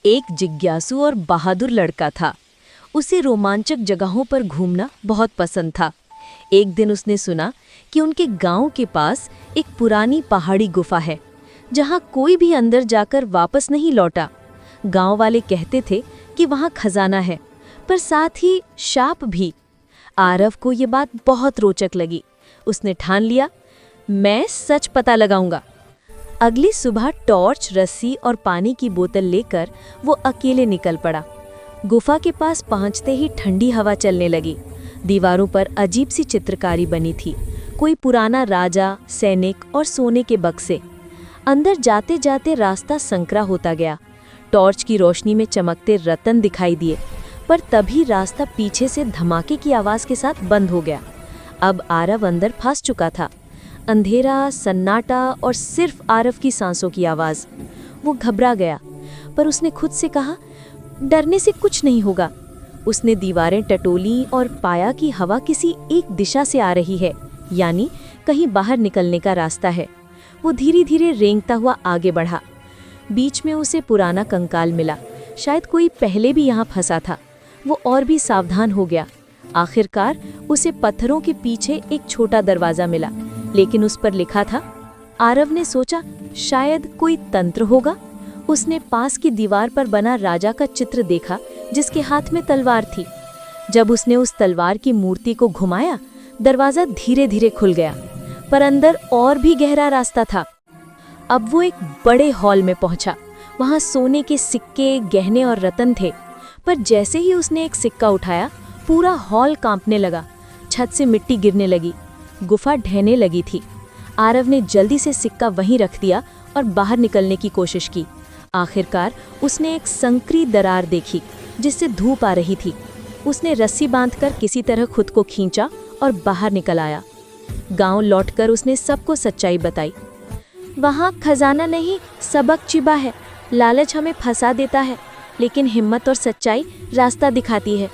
एक जिज्ञासु और बहादुर लड़का था। उसे रोमांचक जगहों पर घूमना बहुत पसंद था। एक दिन उसने सुना कि उनके गांव के पास एक पुरानी पहाड़ी गुफा है, जहां कोई भी अंदर जाकर वापस नहीं लौटा। गांव वाले कहते थे कि वहां खजाना है, पर साथ ही शाप भी। आरव को ये बात बहुत रोचक लगी। उसने ठान लिया, मैं सच पता लगाऊंगा। अगली सुबह टॉर्च, रस्सी और पानी की बोतल लेकर वो अकेले निकल पड़ा। गुफा के पास पहुंचते ही ठंडी हवा चलने लगी। दीवारों पर अजीब सी चित्रकारी बनी थी, कोई पुराना राजा, सैनिक और सोने के बक्से। अंदर जाते जाते रास्ता संकरा होता गया। टॉर्च की रोशनी में चमकते रतन दिखाई दिए, पर तभी रास्ता पीछे से धमाके की आवाज़ के साथ बंद हो गया। अब आरव अंदर फंस चुका था। अंधेरा, सन्नाटा और सिर्फ आरव की सांसों की आवाज़। वो घबरा गया, पर उसने खुद से कहा, डरने से कुछ नहीं होगा। उसने दीवारें टटोली और पाया कि हवा किसी एक दिशा से आ रही है, यानी कहीं बाहर निकलने का रास्ता है। वो धीरे धीरे रेंगता हुआ आगे बढ़ा। बीच में उसे पुराना कंकाल मिला, शायद कोई पहले भी यहाँ फंसा था। वो और भी सावधान हो गया। आखिरकार उसे पत्थरों के पीछे एक छोटा दरवाज़ा मिला, लेकिन उस पर लिखा था। आरव ने सोचा, शायद कोई तंत्र होगा। उसने पास की दीवार पर बना राजा का चित्र देखा, जिसके हाथ में तलवार थी। जब उसने उस तलवार की मूर्ति को घुमाया, दरवाज़ा धीरे धीरे खुल गया, पर अंदर और भी गहरा रास्ता था। अब वो एक बड़े हॉल में पहुंचा। वहां सोने के सिक्के, गहने और रतन थे, पर जैसे ही उसने एक सिक्का उठाया, पूरा हॉल कांपने लगा। छत से मिट्टी गिरने लगी, गुफा ढहने लगी थी। आरव ने जल्दी से सिक्का वहीं रख दिया और बाहर निकलने की कोशिश की। आखिरकार उसने एक संकरी दरार देखी, जिससे धूप आ रही थी। उसने रस्सी बांधकर किसी तरह खुद को खींचा और बाहर निकल आया। गांव लौटकर उसने सबको सच्चाई बताई। वहाँ खजाना नहीं, सबक छिपा है। लालच हमें फंसा देता है, लेकिन हिम्मत और सच्चाई रास्ता दिखाती है।